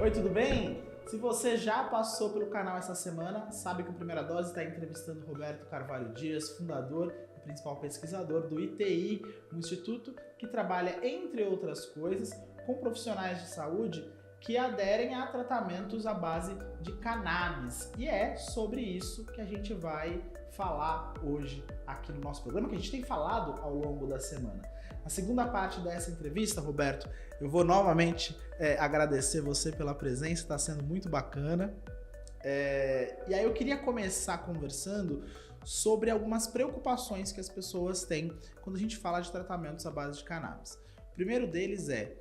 Oi, tudo bem? Se você já passou pelo canal essa semana, sabe que o Primeira Dose está entrevistando Roberto Carvalho Dias, fundador e principal pesquisador do ITI, um instituto que trabalha, entre outras coisas, com profissionais de saúde que aderem a tratamentos à base de cannabis. E é sobre isso que a gente vai falar hoje aqui no nosso programa, que a gente tem falado ao longo da semana. Na segunda parte dessa entrevista, Roberto, eu vou novamente agradecer você pela presença, está sendo muito bacana. E aí eu queria começar conversando sobre algumas preocupações que as pessoas têm quando a gente fala de tratamentos à base de cannabis. O primeiro deles é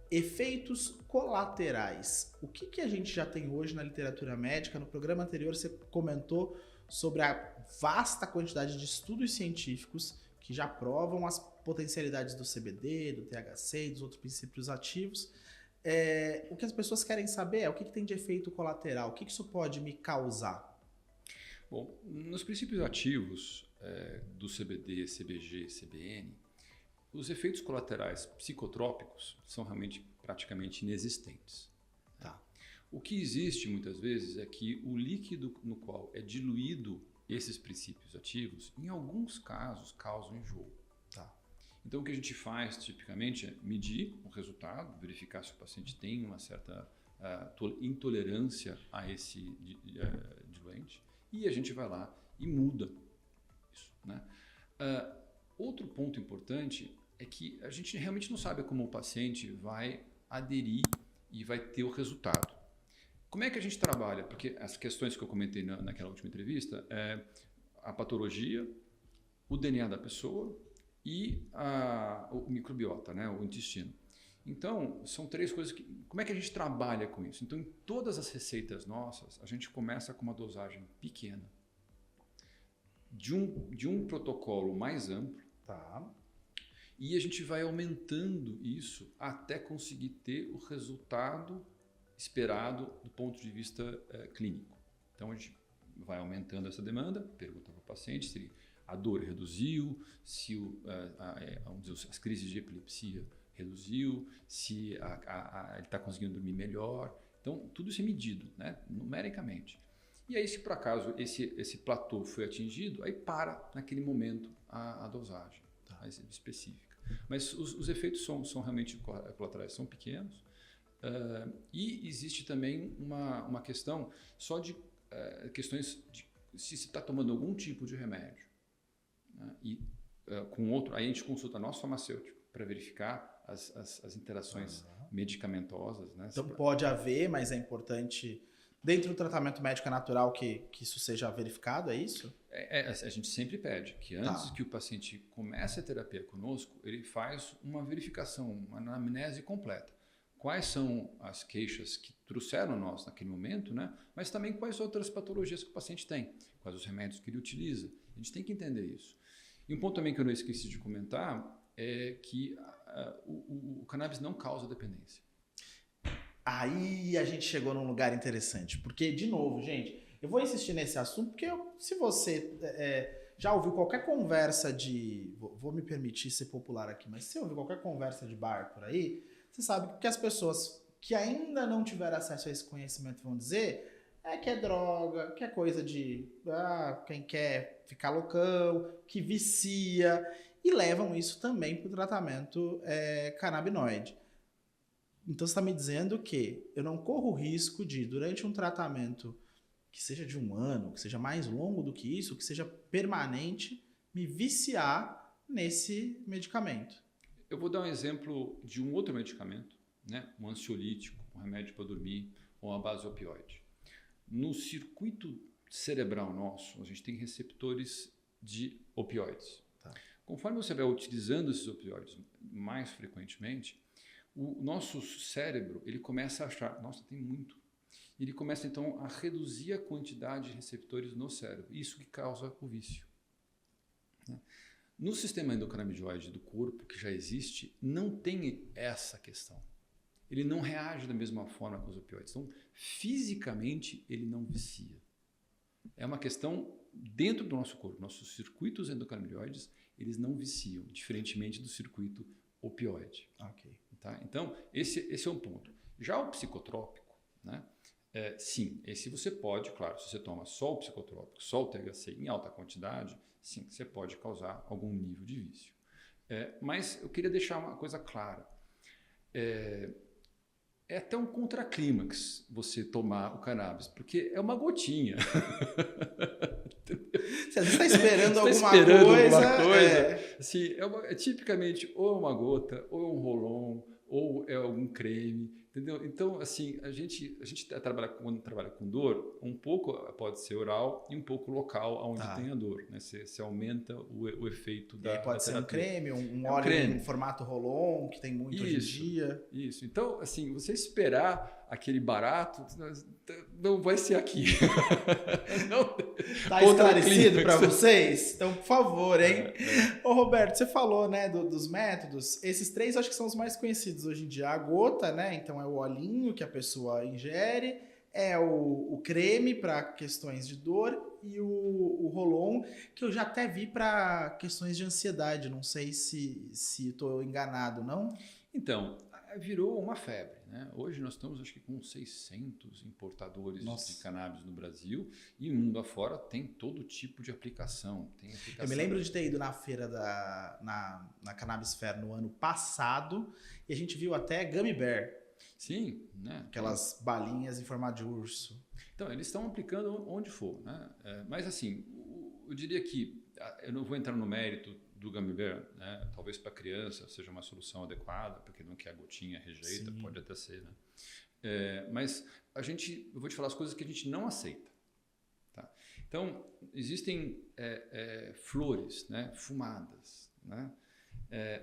efeitos colaterais. O que a gente já tem hoje na literatura médica? No programa anterior você comentou sobre a vasta quantidade de estudos científicos que já provam as potencialidades do CBD, do THC e dos outros princípios ativos. O que as pessoas querem saber é o que tem de efeito colateral, o que isso pode me causar? Bom, nos princípios ativos do CBD, CBG, CBN, os efeitos colaterais psicotrópicos são realmente praticamente inexistentes. Tá. O que existe muitas vezes é que o líquido no qual é diluído esses princípios ativos, em alguns casos, causam enjoo. Tá. Então o que a gente faz tipicamente é medir o resultado, verificar se o paciente tem uma certa intolerância a esse diluente e a gente vai lá e muda isso, né? Outro ponto importante é que a gente realmente não sabe como o paciente vai aderir e vai ter o resultado. Como é que a gente trabalha? Porque as questões que eu comentei naquela última entrevista é a patologia, o DNA da pessoa e o microbiota, né, o intestino. Então, são três coisas que... Como é que a gente trabalha com isso? Então, em todas as receitas nossas, a gente começa com uma dosagem pequena de um protocolo mais amplo. Tá. E a gente vai aumentando isso até conseguir ter o resultado esperado do ponto de vista clínico. Então a gente vai aumentando essa demanda, pergunta para o paciente se a dor reduziu, se as crises de epilepsia reduziu, se ele está conseguindo dormir melhor. Então tudo isso é medido, né, numericamente. E aí, se por acaso esse platô foi atingido, aí para naquele momento a dosagem específica. Mas os efeitos são realmente colaterais, são pequenos. E existe também uma questão só de questões de se você está tomando algum tipo de remédio, né, e com outro, aí a gente consulta nosso farmacêutico para verificar as interações medicamentosas, né? Então pode haver, mas é importante, dentro do tratamento médico natural, que isso seja verificado, é isso? A gente sempre pede que antes que o paciente comece a terapia conosco, ele faz uma verificação, uma anamnese completa. Quais são as queixas que trouxeram nós naquele momento, né? Mas também quais outras patologias que o paciente tem, quais os remédios que ele utiliza. A gente tem que entender isso. E um ponto também que eu não esqueci de comentar é que o cannabis não causa dependência. Aí a gente chegou num lugar interessante, porque, de novo, gente, eu vou insistir nesse assunto, porque se você já ouviu qualquer conversa de... Vou me permitir ser popular aqui, mas se você ouviu qualquer conversa de bar por aí, você sabe que as pessoas que ainda não tiveram acesso a esse conhecimento vão dizer que é droga, que é coisa de quem quer ficar loucão, que vicia, e levam isso também para o tratamento canabinoide. Então você está me dizendo que eu não corro o risco de, durante um tratamento que seja de 1 ano, que seja mais longo do que isso, que seja permanente, me viciar nesse medicamento. Eu vou dar um exemplo de um outro medicamento, né? Um ansiolítico, um remédio para dormir, ou uma base opioide. No circuito cerebral nosso, a gente tem receptores de opioides. Tá. Conforme você vai utilizando esses opioides mais frequentemente, o nosso cérebro ele começa a achar, nossa, tem muito. Ele começa então a reduzir a quantidade de receptores no cérebro. Isso que causa o vício. No sistema endocannabinoide do corpo, que já existe, não tem essa questão. Ele não reage da mesma forma com os opioides. Então, fisicamente, ele não vicia. É uma questão dentro do nosso corpo. Nossos circuitos endocannabinoides, eles não viciam, diferentemente do circuito opioide. Ok. Tá? Então, esse é um ponto. Já o psicotrópico, né? Sim, esse você pode, claro, se você toma só o psicotrópico, só o THC em alta quantidade, sim, você pode causar algum nível de vício. Mas eu queria deixar uma coisa clara. É até um contraclímax você tomar o cannabis, porque é uma gotinha. Você está esperando, alguma coisa. Assim, tipicamente ou uma gota, ou um rolon, ou é algum creme. Entendeu? Então, assim, a gente quando trabalha com dor, um pouco pode ser oral e um pouco local, onde tem a dor. Né? Você aumenta o efeito da terapia. Pode ser um creme, um óleo em formato Rolon, que tem muito hoje em dia. Isso. Então, assim, você esperar aquele barato, não vai ser aqui. Está esclarecido para vocês? Então, por favor, hein? Ô, Roberto, você falou, né, dos métodos. Esses 3 acho que são os mais conhecidos hoje em dia. A gota, né? Então, é o olhinho que a pessoa ingere, é o creme para questões de dor e o Rolon, que eu já até vi para questões de ansiedade. Não sei se estou enganado, não? Então, virou uma febre, né? Hoje nós estamos, acho que, com 600 importadores de cannabis no Brasil e mundo afora tem todo tipo de aplicação. Eu me lembro de ter ido na feira na Cannabis Fair no ano passado e a gente viu até Gummy Bear. Sim, né? Aquelas balinhas em formato de urso. Então, eles estão aplicando onde for, né? Mas assim, eu diria que eu não vou entrar no mérito do Gummy Bear, né? Talvez para criança seja uma solução adequada, porque não quer a gotinha, rejeita, pode até ser, né? Mas eu vou te falar as coisas que a gente não aceita. Tá? Então, existem flores, né? Fumadas, né?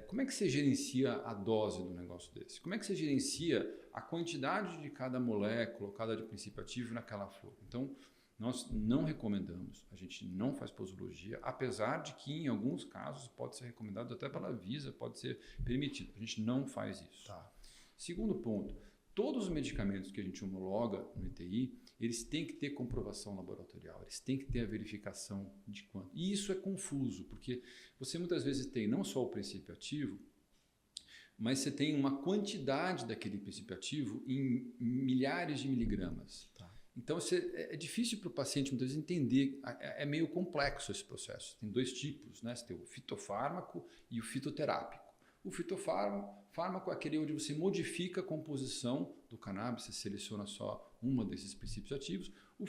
Como é que você gerencia a dose do negócio desse? Como é que você gerencia a quantidade de cada molécula, cada de princípio ativo naquela flor? Então, nós não recomendamos, a gente não faz posologia, apesar de que em alguns casos pode ser recomendado até pela Anvisa, pode ser permitido. A gente não faz isso. Tá. Segundo ponto, todos os medicamentos que a gente homologa no ITI, eles têm que ter comprovação laboratorial, eles têm que ter a verificação de quanto. E isso é confuso, porque você muitas vezes tem não só o princípio ativo, mas você tem uma quantidade daquele princípio ativo em milhares de miligramas. Tá. Então é difícil para o paciente muitas vezes entender, é meio complexo esse processo. Tem 2 tipos, né? Você tem o fitofármaco e o fitoterápico. O fitofármaco é aquele onde você modifica a composição do cannabis, você seleciona só uma desses princípios ativos. O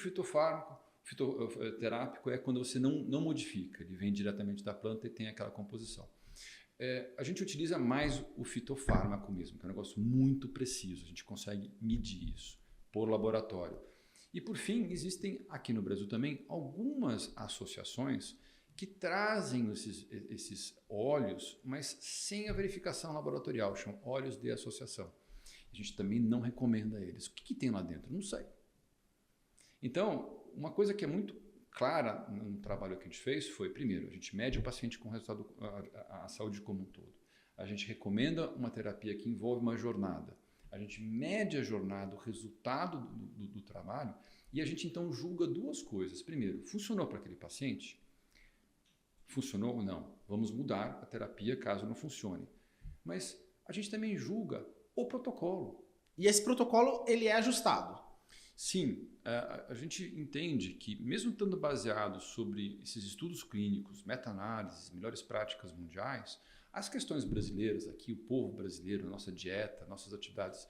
fitoterápico é quando você não modifica, ele vem diretamente da planta e tem aquela composição. A gente utiliza mais o fitofármaco mesmo, que é um negócio muito preciso, a gente consegue medir isso por laboratório. E por fim, existem aqui no Brasil também algumas associações que trazem esses óleos, mas sem a verificação laboratorial, chamam óleos de associação. A gente também não recomenda eles. O que tem lá dentro? Não sei. Então, uma coisa que é muito clara no trabalho que a gente fez foi, primeiro, a gente mede o paciente com resultado, a saúde como um todo. A gente recomenda uma terapia que envolve uma jornada. A gente mede a jornada, o resultado do trabalho, e a gente então julga 2 coisas. Primeiro, funcionou para aquele paciente? Funcionou ou não? Vamos mudar a terapia caso não funcione. Mas a gente também julga o protocolo. E esse protocolo, ele é ajustado? Sim, a gente entende que, mesmo estando baseado sobre esses estudos clínicos, meta-análises, melhores práticas mundiais, as questões brasileiras aqui, o povo brasileiro, a nossa dieta, nossas atividades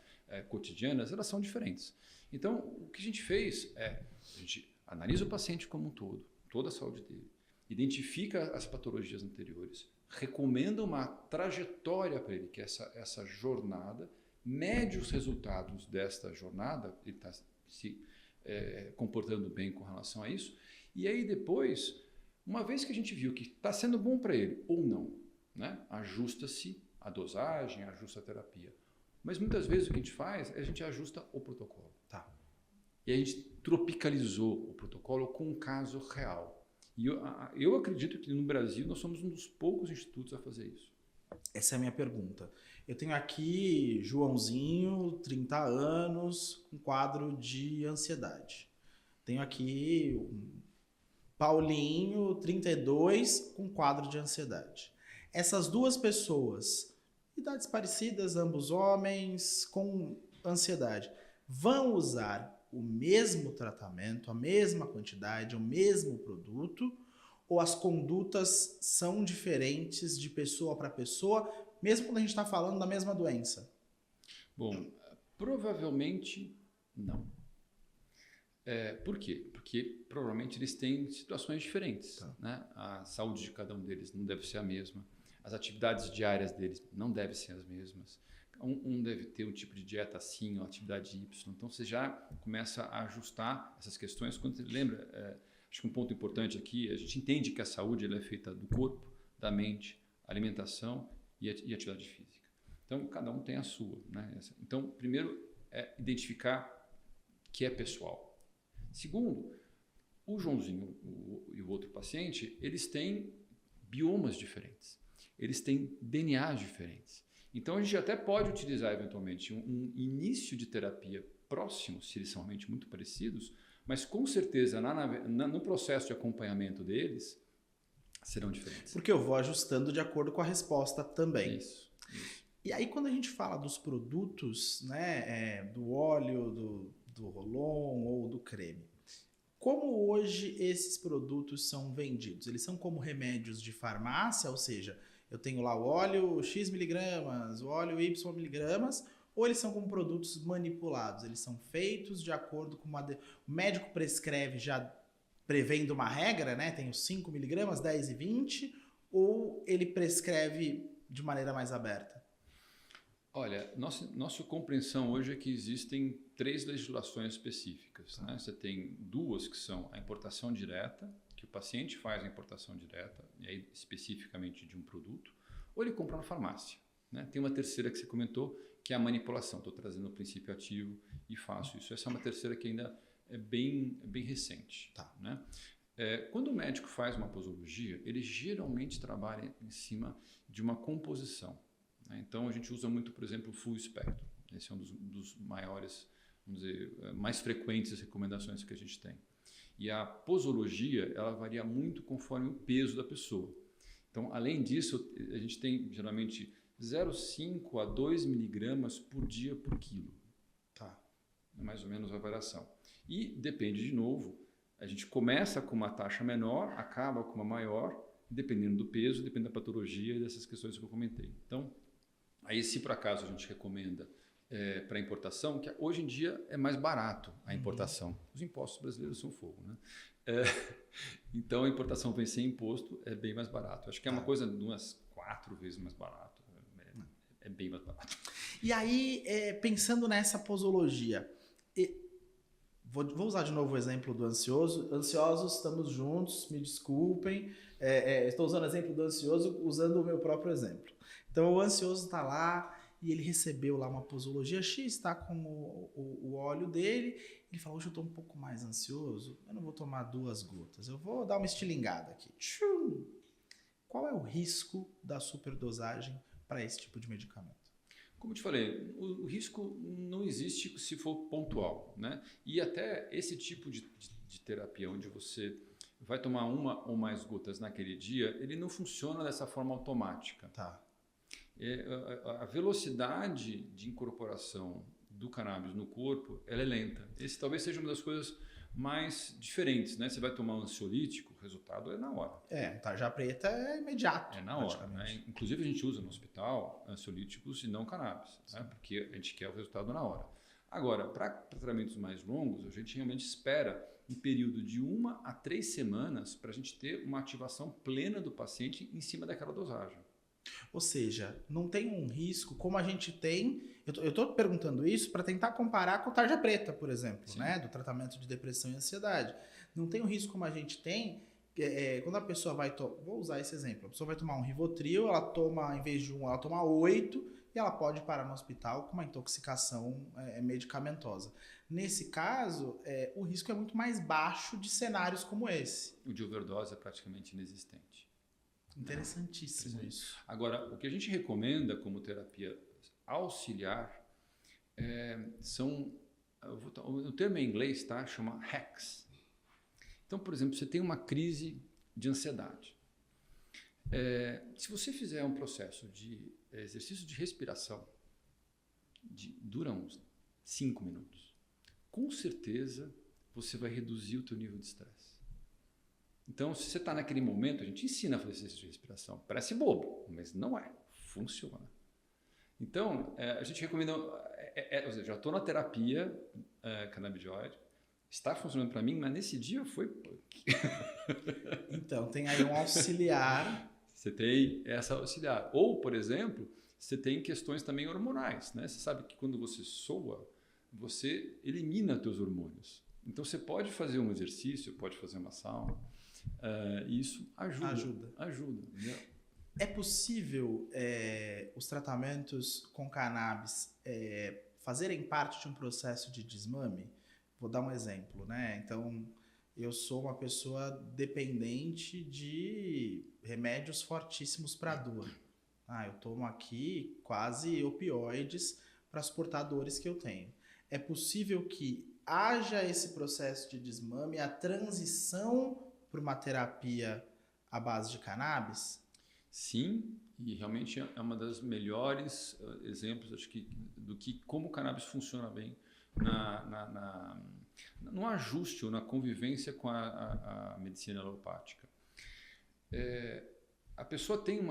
cotidianas, elas são diferentes. Então, o que a gente fez a gente analisa o paciente como um todo, toda a saúde dele, identifica as patologias anteriores, recomenda uma trajetória para ele, que é essa jornada, mede os resultados desta jornada, ele está se comportando bem com relação a isso, e aí depois, uma vez que a gente viu que está sendo bom para ele ou não, né, ajusta-se a dosagem, ajusta a terapia. Mas muitas vezes o que a gente faz é a gente ajusta o protocolo. Tá. E a gente tropicalizou o protocolo com um caso real. E eu acredito que no Brasil nós somos um dos poucos institutos a fazer isso. Essa é a minha pergunta. Eu tenho aqui Joãozinho, 30 anos, com quadro de ansiedade. Tenho aqui Paulinho, 32, com quadro de ansiedade. Essas 2 pessoas, idades parecidas, ambos homens, com ansiedade. vão usar o mesmo tratamento, a mesma quantidade, o mesmo produto, ou as condutas são diferentes de pessoa para pessoa, mesmo quando a gente está falando da mesma doença? Bom, provavelmente não. Por quê? Porque provavelmente eles têm situações diferentes. Tá. Né? A saúde de cada um deles não deve ser a mesma. As atividades diárias deles não devem ser as mesmas. Um deve ter um tipo de dieta assim, ou atividade Y. Então você já começa a ajustar essas questões. Quando você lembra, acho que um ponto importante aqui, a gente entende que a saúde ela é feita do corpo, da mente, alimentação e atividade física. Então cada um tem a sua. Né? Então, primeiro é identificar que é pessoal. Segundo, o Joãozinho e o outro paciente, eles têm biomas diferentes, eles têm DNAs diferentes. Então a gente até pode utilizar eventualmente um início de terapia próximo, se eles são realmente muito parecidos, mas com certeza no processo de acompanhamento deles serão diferentes. Porque eu vou ajustando de acordo com a resposta também. Isso. E aí quando a gente fala dos produtos, né, do óleo, do Rolon ou do creme, como hoje esses produtos são vendidos? Eles são como remédios de farmácia, ou seja, eu tenho lá o óleo X miligramas, o óleo Y miligramas, ou eles são como produtos manipulados? Eles são feitos de acordo com o médico prescreve já prevendo uma regra, né? Tem os 5 miligramas, 10 e 20, ou ele prescreve de maneira mais aberta? Olha, nossa compreensão hoje é que existem 3 legislações específicas. Né? Você tem 2 que são a importação direta, que o paciente faz a importação direta, e aí especificamente de um produto, ou ele compra na farmácia. Né? Tem uma terceira que você comentou, que é a manipulação. Estou trazendo o princípio ativo e faço isso. Essa é uma terceira que ainda é bem recente. Tá. Né? Quando o médico faz uma posologia, ele geralmente trabalha em cima de uma composição. Então a gente usa muito, por exemplo, o full spectrum. Esse é um dos maiores, vamos dizer, mais frequentes recomendações que a gente tem. E a posologia, ela varia muito conforme o peso da pessoa. Então, além disso, a gente tem geralmente 0,5 a 2 miligramas por dia por quilo. Tá. É mais ou menos a variação. E depende de novo, a gente começa com uma taxa menor, acaba com uma maior, dependendo do peso, dependendo da patologia e dessas questões que eu comentei. Então, aí se por acaso a gente recomenda para importação, que hoje em dia é mais barato a importação. Os impostos brasileiros são fogo, né? Então a importação vem sem imposto, é bem mais barato. Acho que é uma coisa de umas 4 vezes mais barato. É bem mais barato. E aí, pensando nessa posologia, vou usar de novo o exemplo do ansioso. Ansiosos, estamos juntos, me desculpem. Estou usando o exemplo do ansioso, usando o meu próprio exemplo. Então, o ansioso está lá e ele recebeu lá uma posologia X, está com o óleo dele. Ele falou, hoje eu estou um pouco mais ansioso, eu não vou tomar 2 gotas, eu vou dar uma estilingada aqui. Tchum! Qual é o risco da superdosagem para esse tipo de medicamento? Como eu te falei, o risco não existe se for pontual, né? E até esse tipo de terapia, onde você vai tomar 1 ou mais gotas naquele dia, ele não funciona dessa forma automática. Tá. A velocidade de incorporação do cannabis no corpo, ela é lenta. Esse talvez seja uma das coisas mais diferentes, né? Você vai tomar um ansiolítico, o resultado é na hora. Tarja preta é imediato. É na hora, né? Inclusive a gente usa no hospital ansiolíticos e não cannabis, né? Porque a gente quer o resultado na hora. Agora, para tratamentos mais longos, a gente realmente espera um período de 1 a 3 semanas para a gente ter uma ativação plena do paciente em cima daquela dosagem. Ou seja, não tem um risco como a gente tem. Eu estou perguntando isso para tentar comparar com o tarja preta, por exemplo, né, do tratamento de depressão e ansiedade. Não tem um risco como a gente tem quando a pessoa vai vou usar esse exemplo. A pessoa vai tomar um Rivotril, ela toma, em vez de 1, ela toma 8 e ela pode parar no hospital com uma intoxicação medicamentosa. Nesse caso, o risco é muito mais baixo de cenários como esse. O de overdose é praticamente inexistente. Interessantíssimo isso. Agora, o que a gente recomenda como terapia auxiliar são, o termo em inglês, tá? Chama hacks. Então, por exemplo, você tem uma crise de ansiedade. Se você fizer um processo de exercício de respiração, dura uns 5 minutos. com certeza você vai reduzir o teu nível de estresse. Então, se você está naquele momento, a gente ensina a fazer exercício de respiração. Parece bobo, mas não é. Funciona. Então, a gente recomenda... ou seja, já estou na terapia canabidioide, está funcionando para mim, mas nesse dia foi punk. Então, tem aí um auxiliar. Você tem essa auxiliar. Ou, por exemplo, você tem questões também hormonais, né? Você sabe que quando você soa, você elimina teus hormônios. Então, você pode fazer um exercício, pode fazer uma sauna, e isso ajuda. Entendeu? É possível os tratamentos com cannabis fazerem parte de um processo de desmame? Vou dar um exemplo, né? Então, eu sou uma pessoa dependente de remédios fortíssimos para dor. Eu tomo aqui quase opioides para suportar dores que eu tenho. É possível que haja esse processo de desmame, a transição para uma terapia à base de cannabis? Sim, e realmente é uma das melhores exemplos, acho que, do que como o cannabis funciona bem no ajuste ou na convivência com a medicina alopática. A pessoa tem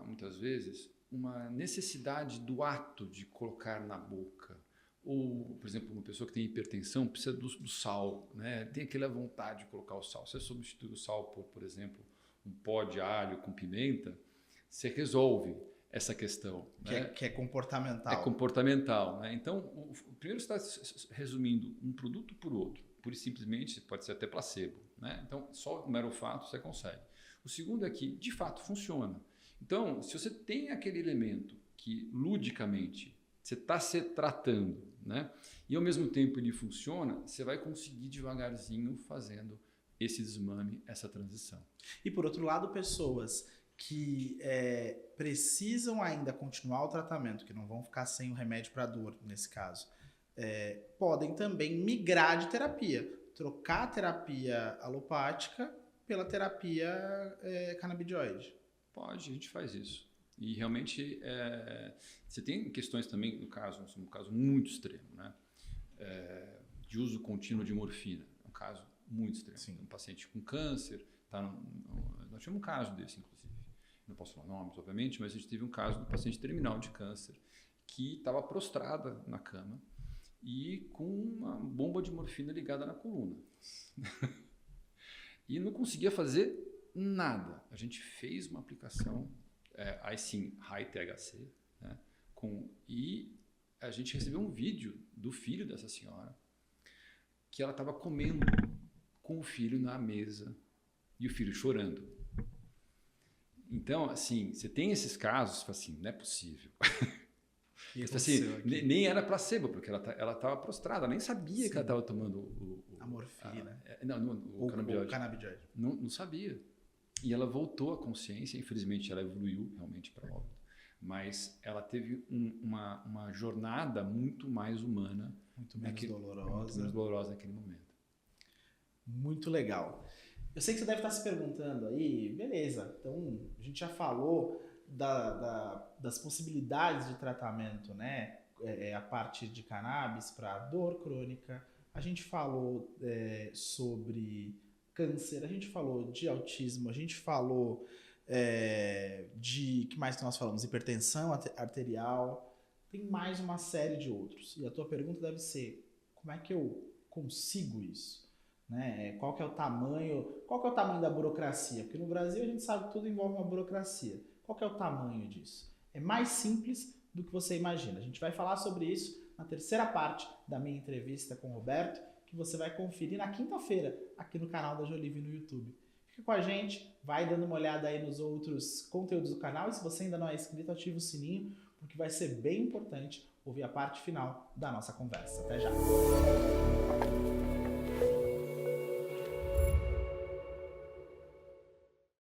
muitas vezes uma necessidade do ato de colocar na boca. Ou, por exemplo, uma pessoa que tem hipertensão precisa do sal, né? Tem aquela vontade de colocar o sal. Você substitui o sal por exemplo, um pó de alho com pimenta, você resolve essa questão. Que é comportamental. É comportamental. Né? Então, primeiro você está resumindo um produto por outro. Pura e simplesmente pode ser até placebo. Né? Então, só o mero fato você consegue. O segundo é que, de fato, funciona. Então, se você tem aquele elemento que, ludicamente, você está se tratando, né? E ao mesmo tempo ele funciona, você vai conseguir devagarzinho fazendo esse desmame, essa transição. E por outro lado, pessoas que precisam ainda continuar o tratamento, que não vão ficar sem o remédio para dor, nesse caso, podem também migrar de terapia, trocar a terapia alopática pela terapia canabidioide. Pode, a gente faz isso. E realmente você tem questões também, no caso muito extremo, né? De uso contínuo de morfina, um caso muito extremo. Sim. Um paciente com câncer, nós tivemos um caso desse, inclusive. Não posso falar nomes, obviamente, mas a gente teve um caso de um paciente terminal de câncer que estava prostrada na cama e com uma bomba de morfina ligada na coluna. E não conseguia fazer nada. A gente fez uma aplicação, aí sim, high THC, né? E a gente recebeu um vídeo do filho dessa senhora que ela estava comendo com o filho na mesa e o filho chorando. Então, assim, você tem esses casos, você fala assim, não é possível. Assim, nem era placebo, porque ela estava prostrada, nem sabia Sim. que ela estava tomando a morfina. O canabidioide. Não sabia. E ela voltou à consciência, infelizmente ela evoluiu realmente para óbito, mas ela teve uma jornada muito mais humana. Muito menos dolorosa naquele momento. Muito legal. Eu sei que você deve estar se perguntando aí, beleza, então a gente já falou das possibilidades de tratamento, né? A partir de cannabis para dor crônica, a gente falou sobre câncer, a gente falou de autismo, a gente falou que mais que nós falamos? Hipertensão arterial, tem mais uma série de outros. E a tua pergunta deve ser, como é que eu consigo isso? Né? Qual que é o tamanho da burocracia? Porque no Brasil a gente sabe que tudo envolve uma burocracia. Qual que é o tamanho disso? É mais simples do que você imagina. A gente vai falar sobre isso na terceira parte da minha entrevista com o Roberto, que você vai conferir na quinta-feira aqui no canal da Jolive no YouTube. Fica com a gente, vai dando uma olhada aí nos outros conteúdos do canal e se você ainda não é inscrito, ativa o sininho, porque vai ser bem importante ouvir a parte final da nossa conversa. Até já!